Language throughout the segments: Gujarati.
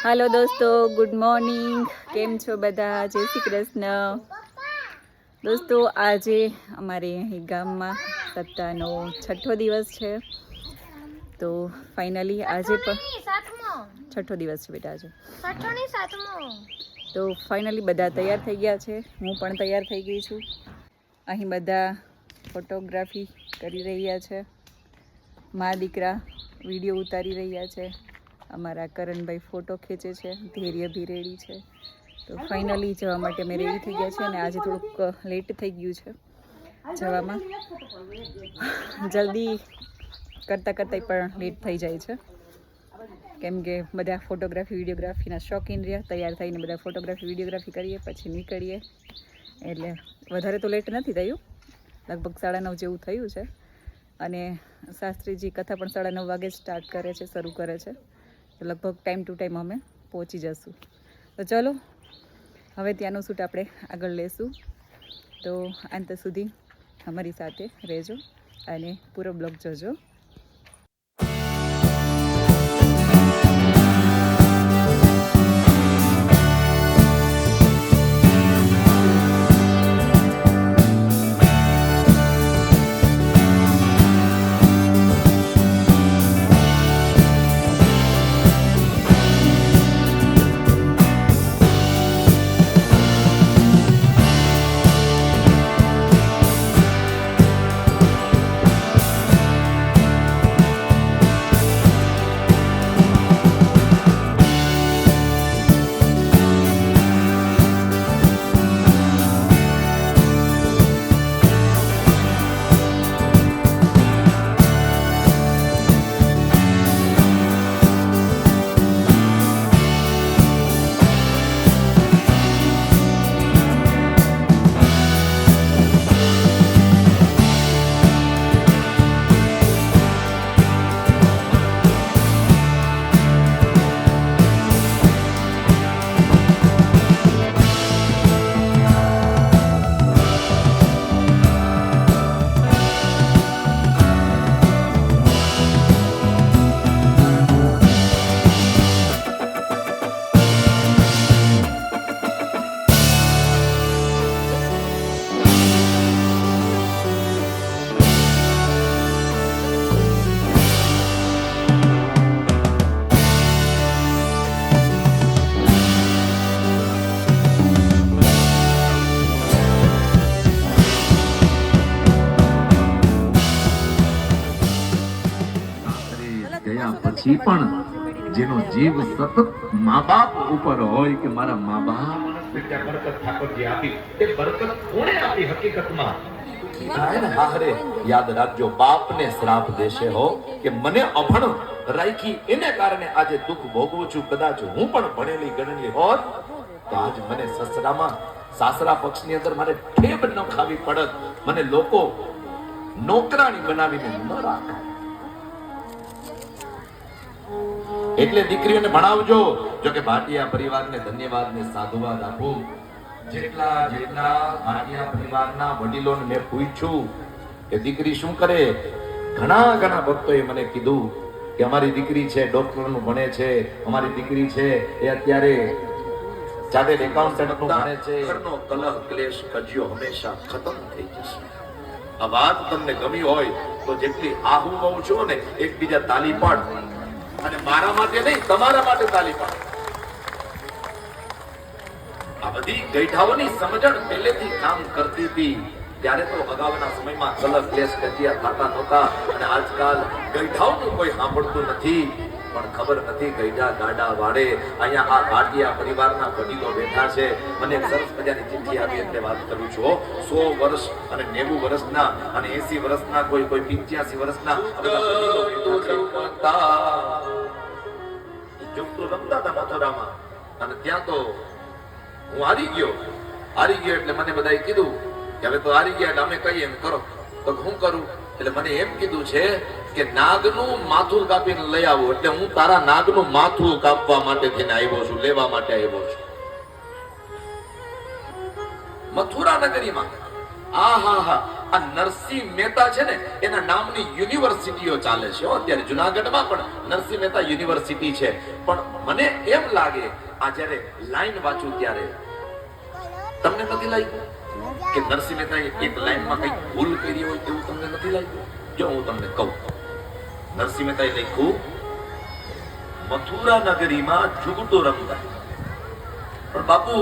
હાલો દોસ્તો, ગુડ મોર્નિંગ. કેમ છો બધા? જય શ્રી કૃષ્ણ. દોસ્તો, આજે અમારે અહીં ગામમાં સપ્તાહનો 6ઠ્ઠો દિવસ છે. તો ફાઇનલી આજે પણ 6ઠ્ઠો દિવસ છે બેટા આજે. તો ફાઇનલી બધા તૈયાર થઈ ગયા છે. હું પણ તૈયાર થઈ ગઈ છું. અહીં બધા ફોટોગ્રાફી કરી રહ્યા છે. મા દીકરા વિડીયો ઉતારી રહ્યા છે. અમારા કરણભાઈ ફોટો ખેંચે છે. ધૈર્ય ભી રેડી છે. તો ફાઇનલી જવા માટે અમે રેડી થઈ ગયા છે. અને આજે થોડુંક લેટ થઈ ગયું છે જવામાં. જલ્દી કરતાં પણ લેટ થઈ જાય છે, કેમ કે બધા ફોટોગ્રાફી વિડીયોગ્રાફીના શોખીન રહ્યા. તૈયાર થઈને બધા ફોટોગ્રાફી વિડીયોગ્રાફી કરીએ પછી નીકળીએ. એટલે વધારે તો લેટ નથી થયું, લગભગ 9:30 જેવું થયું છે. અને શાસ્ત્રીજી કથા પણ 9:30 વાગે સ્ટાર્ટ કરે છે, શરૂ કરે છે. તો લગભગ ટાઈમ ટુ ટાઈમ અમે પહોંચી જશું. તો ચલો હવે ત્યાંનું શૂટ આપણે આગળ લેશું. તો અંત સુધી અમારી સાથે રહેજો અને પૂરો બ્લોગ જોજો. પછી પણ જેનો જીવ સતત મા બાપ ઉપર હોય કે મારા મા બાપ બરકત ઠાકોરજી આપી, એ બરકત કોણે આપી? હકીકતમાં હારે યાદ રાખજો, બાપને શ્રાપ દેશે હો કે મને અભણ રાખી, એને કારણે આજે દુઃખ ભોગવું છું. કદાચ હું પણ ભણેલી ગણેલી હોત તો આજ મને સાસરા પક્ષની અંદર મારે ઠેબ ન ખાવી પડત, મને લોકો નોકરાણી બનાવીને ન રાખે. એટલે દીકરીઓને ભણાવજો. જો કે ભાટિયા પરિવારને ધન્યવાદ ને સાધુવાદ આપું. જેટલા ભાટિયા પરિવારના વડીલોને મેં પૂછ્યું કે દીકરી શું કરે, ઘણા ભક્તોએ મને કીધું કે અમારી દીકરી છે ડોક્ટરનું ભણે છે, અમારી દીકરી છે એ અત્યારે ચાર્ટર્ડ એકાઉન્ટન્ટનું ભણે છે. ઘરનો કલહ ક્લેશ કજિયો હંમેશા ખતમ થઈ જશે. આ વાત તમને ગમી હોય તો જેટલી આહુ બહુ છો ને એકબીજા તાલી પાડ, અને મારા માટે નહીં તમારા માટે તાલી પાડો. આ બધી ગઈઢાઓની સમજણ પહેલેથી કામ કરતી હતી. ત્યારે તો અગાઉના સમયમાં કલહ ક્લેશ કજિયા થતા નહોતા, અને આજકાલ ગઈઢાઓનું કોઈ સાંભળતું નથી. પણ ખબર નથી ગઈઢા ગાડા વાળે. અહીંયા આ ભાટિયા પરિવારના વડીલો બેઠા છે. મને એક સરસ મજાની ચિઠ્ઠી આવી એટલે વાત કરું છું. 100 વર્ષ અને 90 વર્ષના અને 80 વર્ષના કોઈ 85 વર્ષના રમતા હતા મથુરામાં, અને ત્યાં તો હું હારી ગયો એટલે મને બધાએ કીધું કે હવે તો હારી ગયા એટલે અમે કહીએ એમ કરો. તો હું કરું? એટલે મને એમ કીધું છે કે નાગનું માથું કાપીને લઈ આવો. એટલે હું તારા નાગનું માથું કાપવા માટે થઈને આવ્યો છું, લેવા માટે આવ્યો છું મથુરા નગરીમાં. આ નરસિંહ મહેતા છે ને એના નામની યુનિવર્સિટીઓ ચાલે છે અત્યારે જુનાગઢમાં પણ નરસિંહ મહેતા યુનિવર્સિટી છે. પણ મને એમ લાગે આ જ્યારે લાઈન વાંચું ત્યારે તમને નથી લાગ્યું કે નરસિંહ મહેતાએ એક લાઈનમાં કંઈક ભૂલ કરી હોય એવું તમને નથી લાગ્યું? જો હું તમને કહું, નરસિંહ મહેતાએ લખ્યું, મથુરા નગરીમાં જુગટો રમતા. પણ બાપુ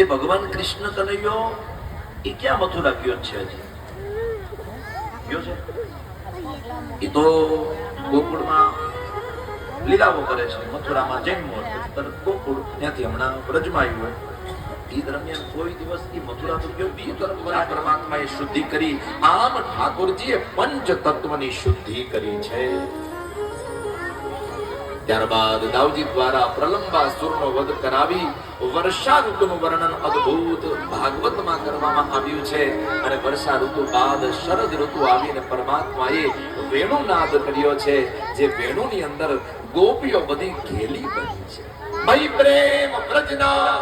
એ ભગવાન કૃષ્ણ કનૈયો એ ક્યાં મથુરા ગયો છે? હજી ગયો છે? એ તો ગોકુળમાં લીલાઓ કરે છે, મથુરામાં જન્મો ગોકુળ ત્યાંથી હમણાં વ્રજમાં આવ્યો. એ દરમિયાન કોઈ દિવસ એ મથુરા તો ગયો બી તરફ પરમાત્માએ શુદ્ધિ કરી. આમ ઠાકોરજીએ પંચ તત્વની શુદ્ધિ કરી છે. ત્યારબાદ દાઉજી દ્વારા પ્રલંબાસુરનો વધ કરાવી વર્ષા ઋતુનું વર્ણન અદ્ભુત ભાગવતમાં કરવામાં આવ્યું છે. અને વર્ષા ઋતુ બાદ શરદ ઋતુ આવીને પરમાત્માએ વેણુનાદ કર્યો છે, જે વેણુની અંદર ગોપીઓ બધી ઘેલી બની છે. ભાઈ પ્રેમ પ્રજના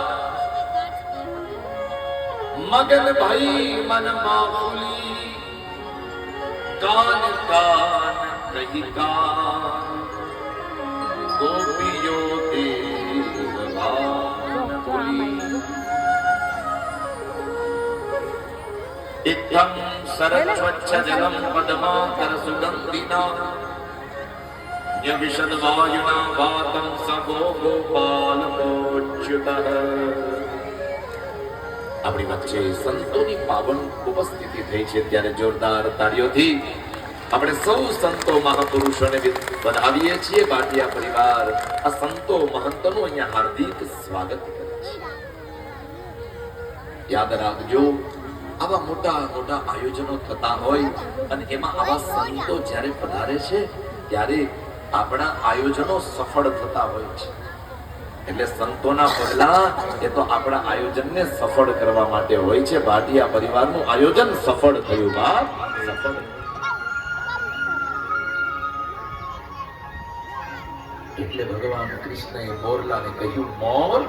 મગન ભાઈ મનમાં ફૂલી કાન કાન કહી કાન ગોપીઓ ઇત્થં સરસ્વચ્છ જલમ પદ્માકર સુગંધિના યવિશદ વાયુના વાતં સગો ગોપાલકોચ્યુતઃ. આપણી વચ્ચે સંતોની પાવન ઉપસ્થિતિ થઈ છે ત્યારે જોરદાર તાળીઓથી આપણે સૌ સંતો મહાપુરુષોને વધાવીએ છીએ. ભાટિયા પરિવાર આ સંતો મહંતોનું અહીંયા હાર્દિક સ્વાગત કરે છે. યાદ રાખજો, આવા મોટા મોટા આયોજનો થતા હોય અને એમાં આવા સંતો જ્યારે પધારે છે ત્યારે આપણા આયોજનો સફળ થતા હોય છે. એટલે સંતોના પગલા એ તો આપણા આયોજનને સફળ કરવા માટે હોય છે. ભાટિયા પરિવારનું આયોજન સફળ થયું. બાપ સફળ. એટલે ભગવાન કૃષ્ણએ મોરલાને કહ્યું, મોર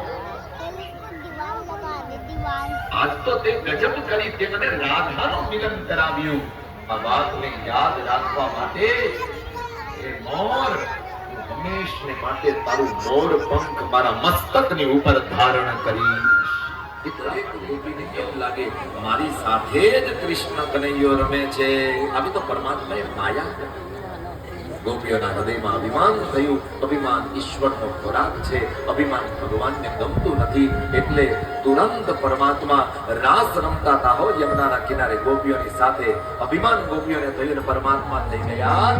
આજ તો તે ગજબ કરી, તે મને રાધાનું મિલન કરાવ્યું. આ વાતને યાદ રાખવા માટે એ મોર હંમેશને માટે તારું મોર પંખ મારા મસ્તકની ઉપર ધારણ કરીશ. દરેક ગોપીને એમ લાગે મારી સાથે જ કૃષ્ણ કનૈયો રમે છે. આવી તો પરમાત્માએ માયા કરી. ગોપીઓના હૃદયમાં અભિમાન થયું. અભિમાન ઈશ્વરનો ખોરાક છે. અભિમાન ભગવાનને ગમતું નથી. એટલે તુરંત પરમાત્મા રાસ રમતા હતા હોય યમુનાના કિનારે ગોપીઓની સાથે. અભિમાન ગોપીઓને થયું અને પરમાત્મા થઈ ગયા.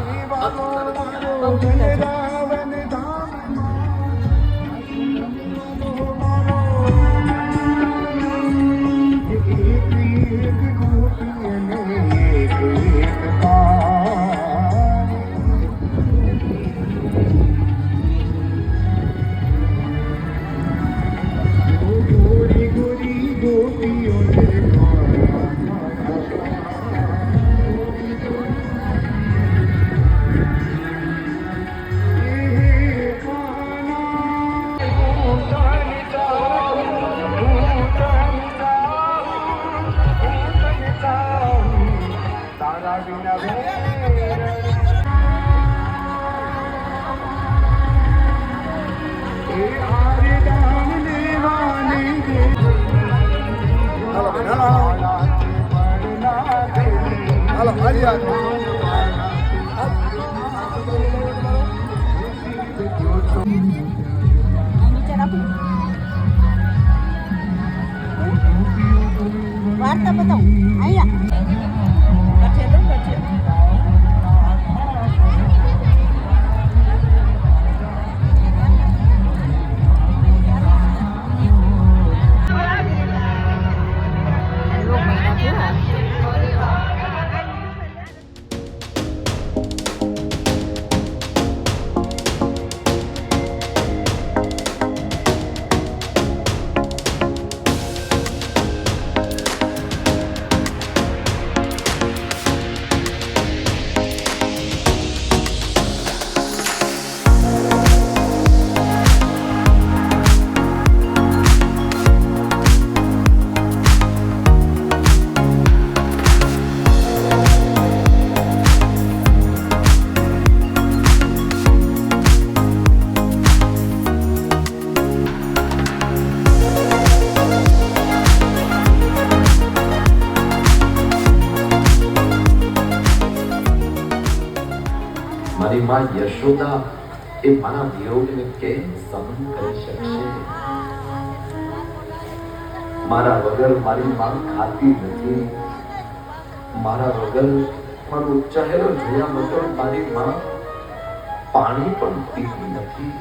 વાર્તા બતાવું મારી માં યશોદા એ મારા વિયોગને કેમ સહન કરી શકશે? મારા વગર મારી માં ખાતી નથી, મારા વગર મારો ચહેરો જોયા વગર મારી માં પાણી પણ પીતી નથી.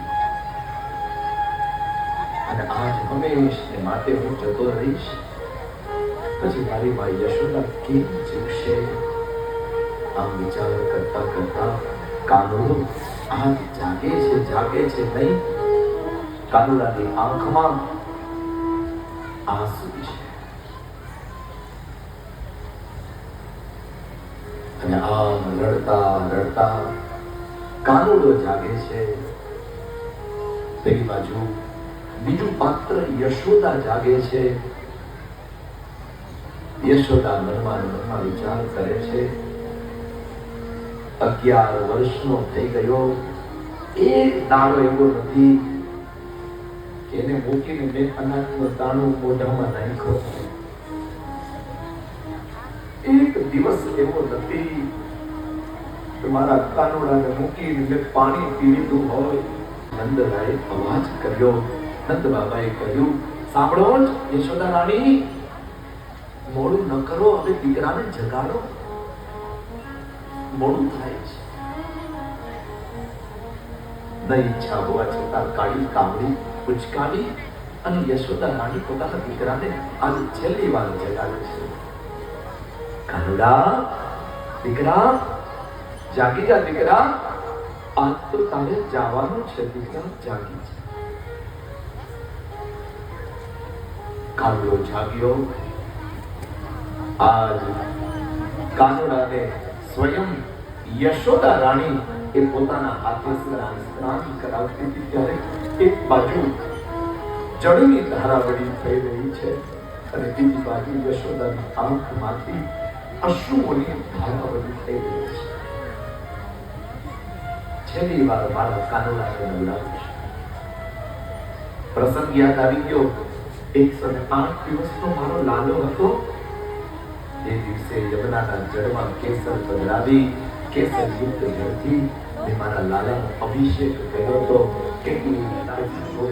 અને આજ હંમેશને માટે હું જતો રહીશ, પછી મારી માં યશોદા કેમ જીવશે? આમ વિચાર કરતા કરતા કાનુડો આજ જાગે છે નહીં. કાનુડાની આંખમાં આંસુ છે. અને આમ રડતા રડતા કાનુડો જાગે છે. પેલી બાજુ બીજું પાત્ર યશોદા જાગે છે. યશોદા મનમાં વિચાર કરે છે, 11 વર્ષનો થઈ ગયો, એક દાડો એવો નથી કે એને મૂકીને મેં અનાજનો દાણો મોઢામાં નાખ્યો. એક દિવસ એવો નથી કે મારા કાનુડાને મૂકીને મેં પાણી પી લીધું હોય. નંદલાએ અવાજ કર્યો. નંદ બાબાએ કહ્યું, સાંભળો જ યશોદા રાણી, મોડું ન કરો, હવે દીકરાને જગાડો, મોડું થાય છે. ન ઈચ્છા હોવા છતાં કાળી કામડી ઉચકાવી અને યશોદા રાણી પોતાના દીકરાને આજ છેલ્લી વાર જગાડે છે. કાનુડા, દીકરા, જાગી જા દીકરા, આજ તો તારે જવાનું છે. દીકરા જાગી જા. કાનુડો જાગ્યો. આજ કાનુડાને સ્વયં યશોદા રાણી એ પોતાના હાથે સ્નાન કરાવતી હતી ત્યારે એક બાજુ જળની ધારાવળી થઈ રહી છે અને બીજી બાજુ યશોદાની આંખમાંથી અશ્રુઓની ધારાવળી થઈ રહી છે. છેલ્લી વાર મારા કાનુડાને નવડાવું છે. પ્રસંગ યાદ આવી ગયો. 108 દિવસનો મારો લાલો હતો. એ દિવસે યમુનાના જળમાં કેસર પધરાવી કેસર યુક્ત જળથી મેં મારા લાલાનો અભિષેક કર્યો હતો. કેટલી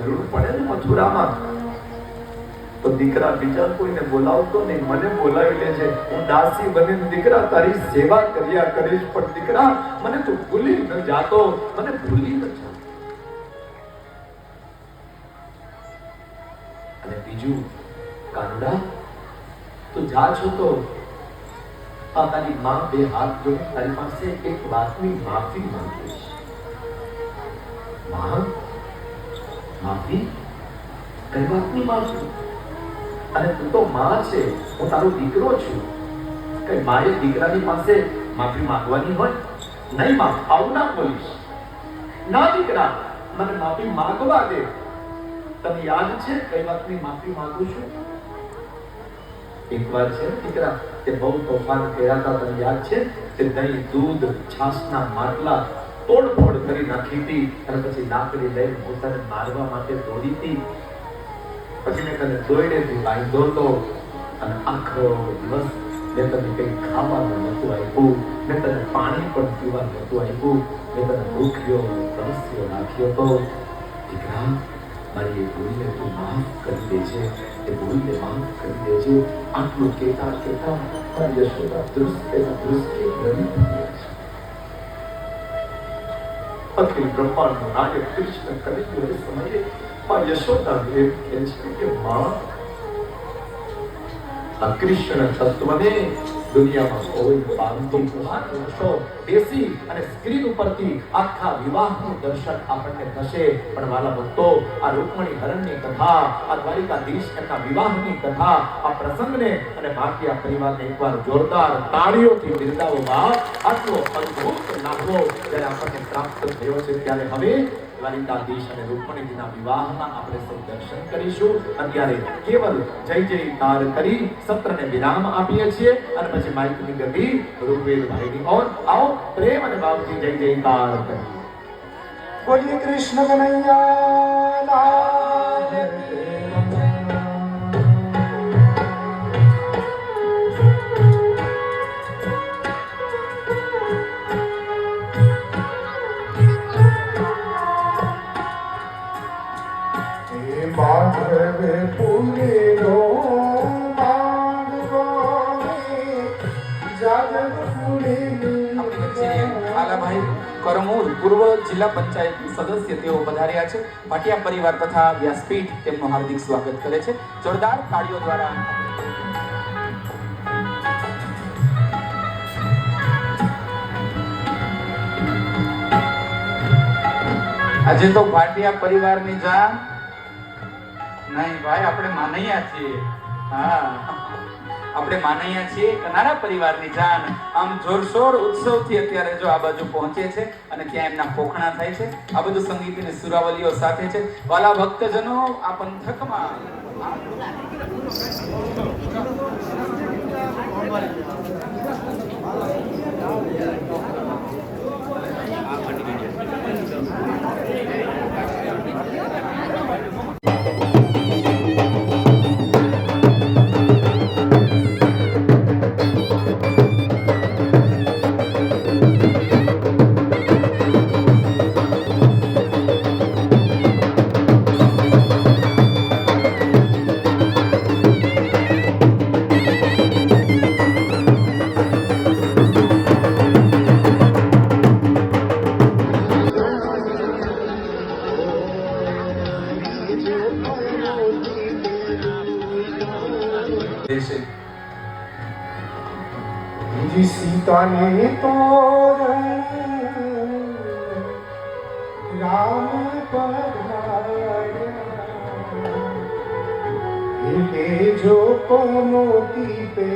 જરૂર પડે ને મથુરામાં તો દીકરા બીજા કોઈને બોલાવતો નહીં, મને બોલાવી લે છે. હું દાસી બનીને દીકરા તારી સેવા કર્યા કરીશ, પણ દીકરા મને તું ભૂલી ન જાતો, મને ભૂલી ન જાતો. અને બીજું, કાનુડા તું જા છો તો આ તારી માં બે હાથ જોડે તારી પાસે એક વાતની માફી માંગીશ. માં, માફી? કઈ વાતની માફી? અને તું તો માં છે, હું તારો દીકરો છું. કઈ મારે દીકરાની પાસે માફી માંગવાની હોય? નહીં માં, આવું ના બોલીશ. ના દીકરા, મને માફી માંગવા દે. તને યાદ છે કઈ વાતની માફી માંગુ છું? એકવાર છે દીકરા તે બહુ તોફાન કર્યા હતા, તને યાદ છે? તે દહીં, દૂધ, છાશના માટલા તોડફોડ કરી નાખી હતી અને પછી લાકડી લઈને પોતાને મારવા માટે દોડી હતી. પછી મેં તને દોયડેથી બાંધ્યો હતો અને આખો દિવસ મેં તને કંઈ ખાવાનું નહોતું આપ્યું, મેં તને પાણી પણ પીવા નહોતું આપ્યું, મેં તને ભૂખ્યો તરસ્યો નાખ્યો હતો. દીકરા, મારી એ ભૂલને તું માફ કરી દેજે, એ ભૂલને માફ કરી દેજે. આટલું કહેતા કહેતા મારી યશોદા દૃષ્ટિ રડી પડી છે. અખિલ બ્રહ્માંડનો નાયક કૃષ્ણ કલિયુગ સમયે માં યશોદા દેવ કહે છે કે માં, આ કૃષ્ણ તત્વને દુનિયામાં કોઈ પામતું નથી. બેસી અને સ્ક્રીન ઉપરથી આખા વિવાહનું દર્શન આપણને થશે. પણ વાલા ભક્તો, આ રૂકમણી હરણની કથા, આ દ્વારિકાધીશ એમના વિવાહની કથા, આ પ્રસંગને અને ભાટિયા પરિવારને એકવાર જોરદાર તાળીઓથી બિરદાવો. બાપ, આટલો અદ્ભુત લાભો જ્યારે આપણને પ્રાપ્ત થયો છે ત્યારે હવે દ્વારિકાધીશ અને રૂકમણીજીના વિવાહના આપણે સૌ દર્શન કરીશું. અત્યારે કેવલ જય જયકાર કરી સત્રને વિરામ આપીએ છીએ અને પછી માઇકની ગતિ રૂપવેલભાઈની ઓર આવો પ્રેમ અને ભાવથી જય જયકાર કરીએ. બોલીએ કૃષ્ણ કનૈયા લાલ કી. हे माधव पूरे लो मांगो जाजक पूरे આલાભાઈ કરમૂર પૂર્વ જિલ્લા પંચાયતના સદસ્ય તેઓ પધાર્યા છે. ભાટિયા પરિવાર તથા વ્યાસપીઠ તેમનું હાર્દિક સ્વાગત કરે છે. જોરદાર તાળીઓ દ્વારા આજે તો ભાટિયા પરિવારની જાન નહીં ભાઈ, આપણે માનૈયા છીએ. હા, આપણે માનૈયા છીએ કનારા પરિવારની જાન. આમ જોરશોર ઉત્સવથી અત્યારે જો આ બાજુ પહોંચે છે અને ત્યાં એમના પોખણા થાય છે. આ બધું સંગીતની સુરાવલીઓ સાથે છે. વાલા ભક્તજનો, આ પંથકમાં जी सीता ने तो राम पधारे जो पनोती पे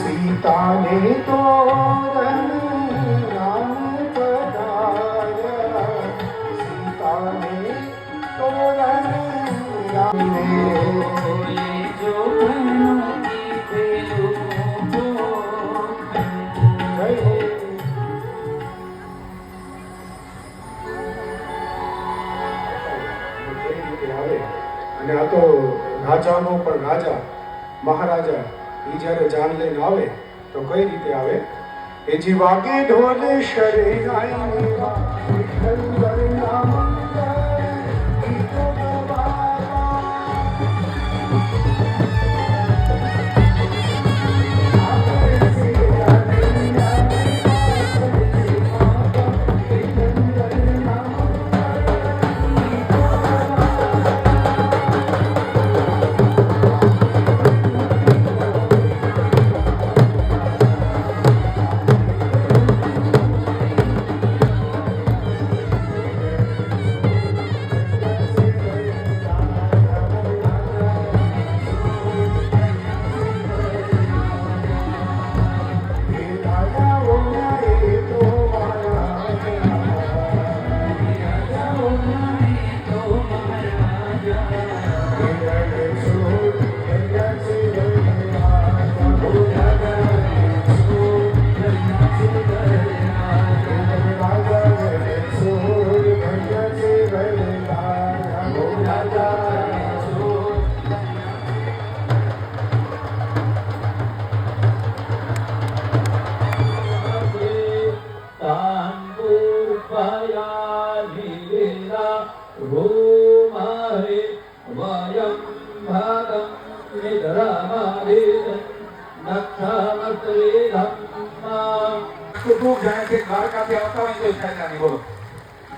सीता ने तो राम पधारा सीता ने तो राम ने जो અને આ તો રાજાનો પણ રાજા મહારાજા એ જ્યારે જાન લઈને આવે તો કઈ રીતે આવે? એ જી વાગે ઢોલ શરણાઈ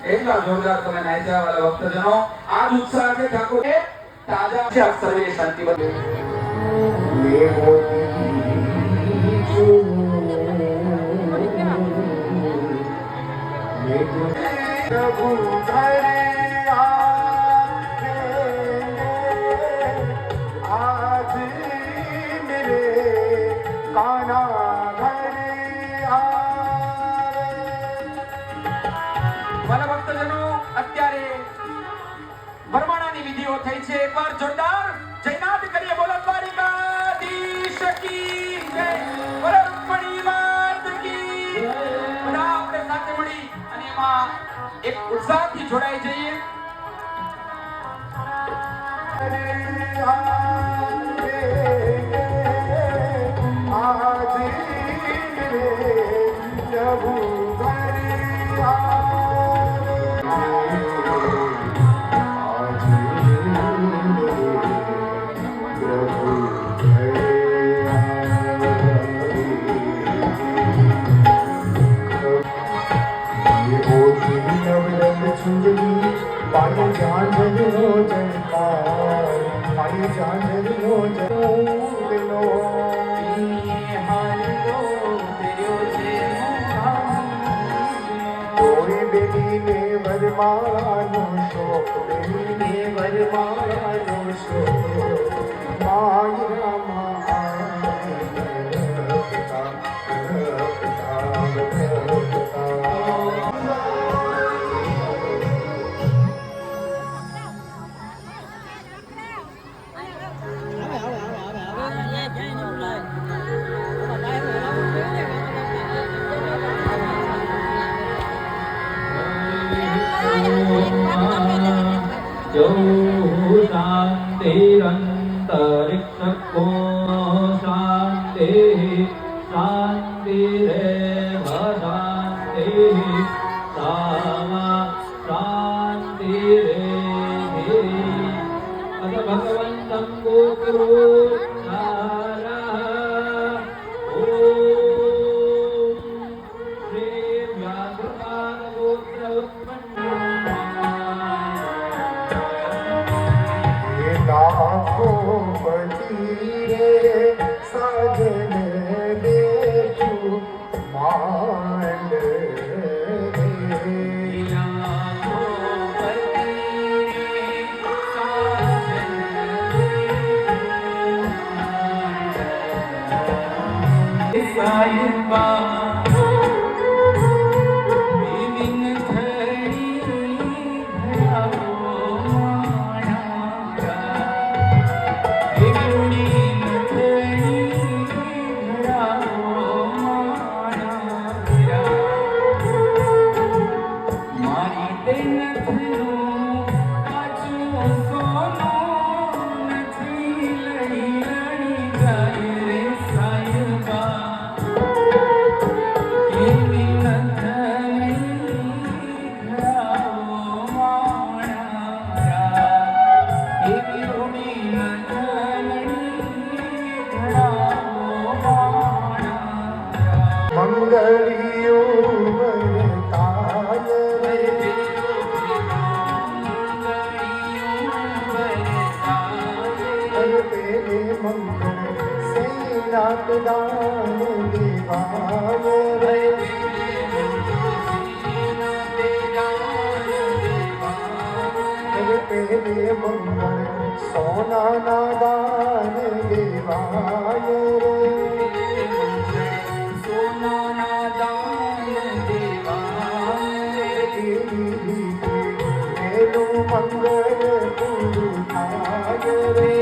એટલા જોરદાર તમે નાચ્યા વાલા ભક્તજનો. આ જ ઉત્સાહ છે ઠાકોર તાજા છે. સર્વે શાંતિ બને. आज मेरे જોડાઈ જઈએ. पाई जान लो जनकार पाई जान लो जनो कोई बेली ने वरमानो शोक बेली ने वरमानो शोक माई रामा जो शान्तिरन्तरिक्षको शान्ति शान्तिरेव शान्तिः सामा शान्तिरेधि अथ भगवन्तं गोकुरुचारः ॐ श्रीव्याघ्रपादगोत्र लाखों पति रे साजन देखू मांड दान दिवाए पहले मंगल सोना नादान दिवाए सोना नादान दिवाए मेरू मंगल गुरु रे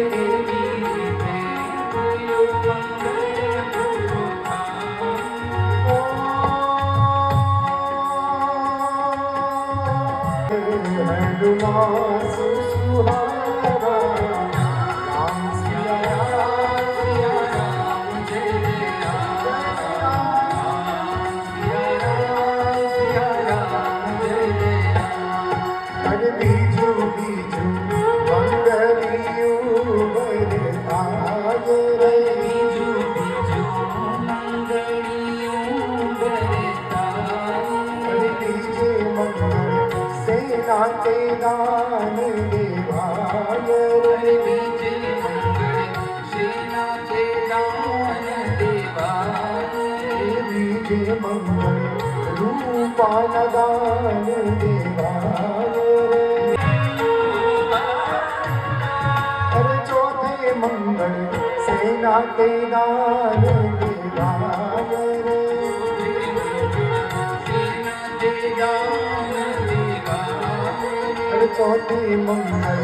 नाते दान दिवाए बीजे मंगल सेना के दान दिवाए बीजे मंगल रूपान दान दिवाए अरे चौथे मंगल सेना के दान दिवाए सेना के दान चौथे मंगल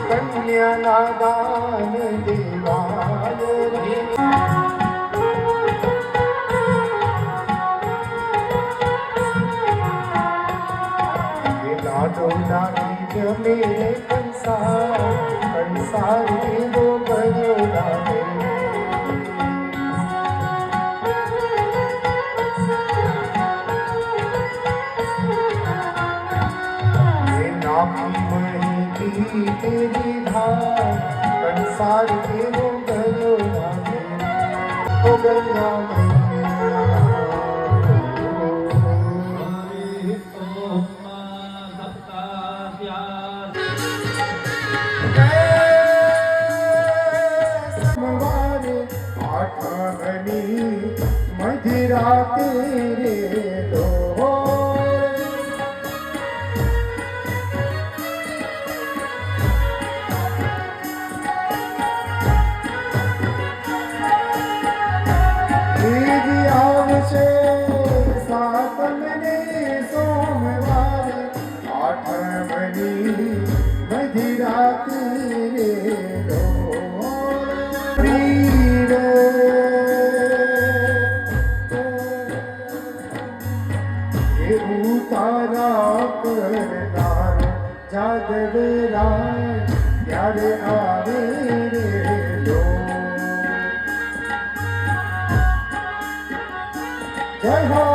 कन्या नादान दिवाए लाडो ना સારથી હું ગયો લાગે ઓ ગંગા મૈયા હરિ ઓમ સપ્તાસ્યા સવારે આઠમની મધરાતે રે આવશે સાતમને સોમવારે આઠમની મધરાતે રે તારા કરનાર જાદવ રાય ત્યારે આવે રે જય હો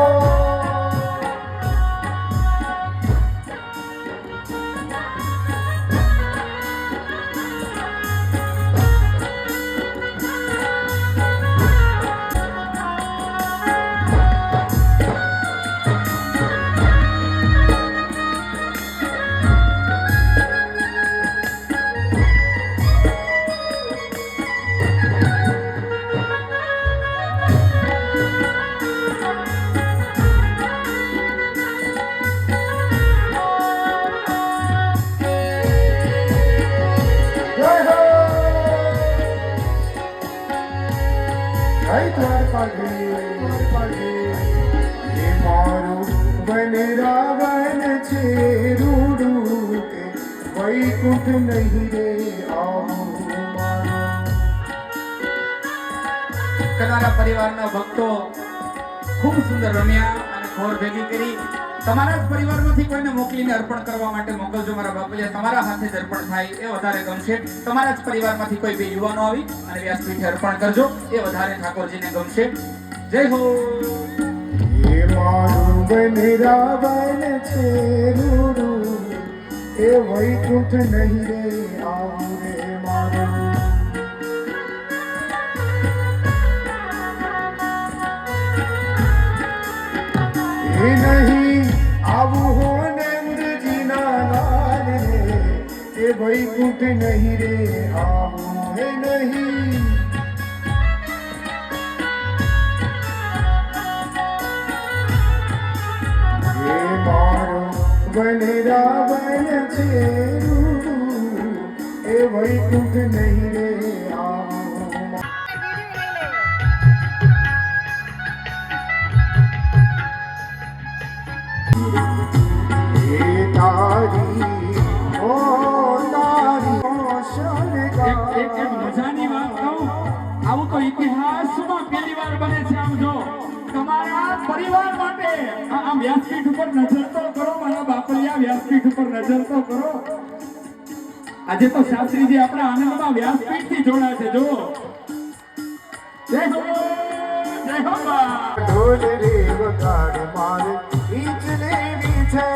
વૈકુંઠ નહીં રે આવું તમારા પરિવારના ભક્તો ખૂબ સુંદર રમ્યા અને ખોર ભેગી કરી. તમારા જ પરિવારમાંથી કોઈને મોકલીને અર્પણ કરવા માટે મોકલજો મારા બાપલિયા. તમારા હાથે જ અર્પણ થાય એ વધારે ગમશે. તમારા જ પરિવારમાંથી કોઈ બે યુવાનો આવી અને વ્યાસપીઠે અર્પણ કરજો, એ વધારે ઠાકોરજીને ગમશે. જય હો. એ મારું બનરાવન છે રૂડું એ વૈકુંઠ નહીં રે આવું રે મારું એ નહીં આવું હો નંદજીના લાલ રે એ વૈકુંઠ નહીં રે આવું હે નહીં એ મારો વનરાવન છે એ વૈકુંઠ નહીં રે આવું એ તારી ઓ તારી એક મજાની વાત કહું, આવું તો ઇતિહાસમાં પહેલી વાર બને છે. આમ જો તમારા પરિવાર માટે આ વ્યાસપીઠ ઉપર નજર તો કરો મારા બાપલિયા, વ્યાસપીઠ ઉપર નજર તો કરો. આજે તો શાસ્ત્રીજી આપણા આનંદમાં વ્યાસપીઠથી જોડા છે. જો જય હો, જય હો બા. ઢોલ રે વગાડ મારે ઈચ લેવી છે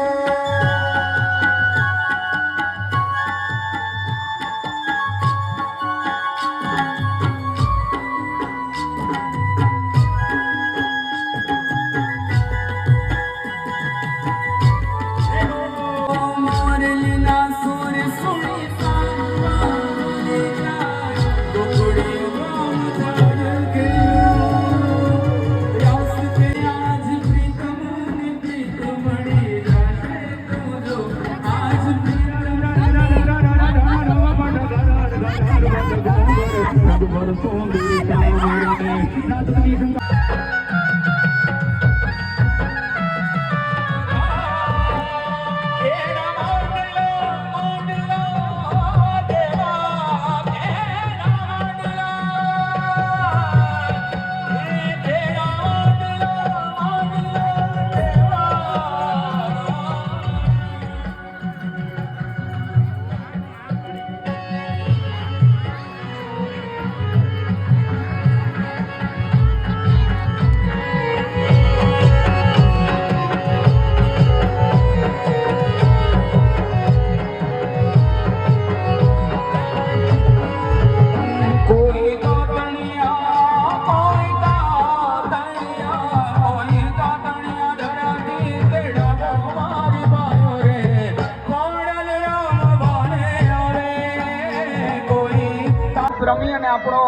આપણો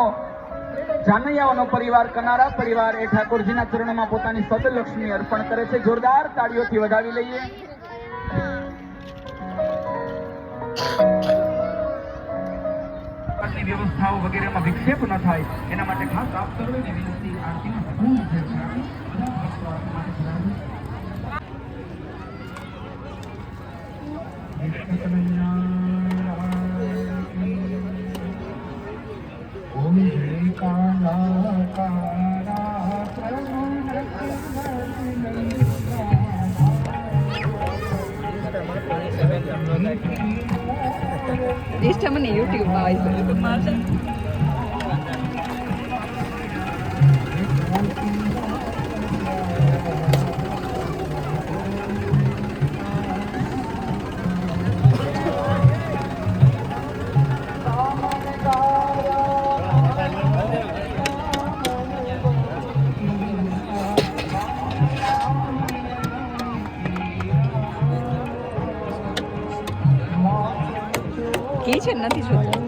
જાનૈયાઓનો પરિવાર, કનારા પરિવાર એ ઠાકોરજીના ચરણોમાં પોતાની સદલક્ષ્મી અર્પણ કરે છે. જોરદાર તાળીઓથી વધાવી લઈએ. આટલી વ્યવસ્થાઓ વગેરેમાં વિક્ષેપ ન થાય એના માટે ખાસ આપ સર્વેને વિનંતી. આરતીમાં ખૂબ છે. બધા ભક્તો આરતી માટે પધારજો. ઓમ જય કાલા કાલા ઇન્સ્ટા મને યુટ્યુબમાં આવી છે યુટ્યુબમાં આવશે. કી છે નથી જોતું.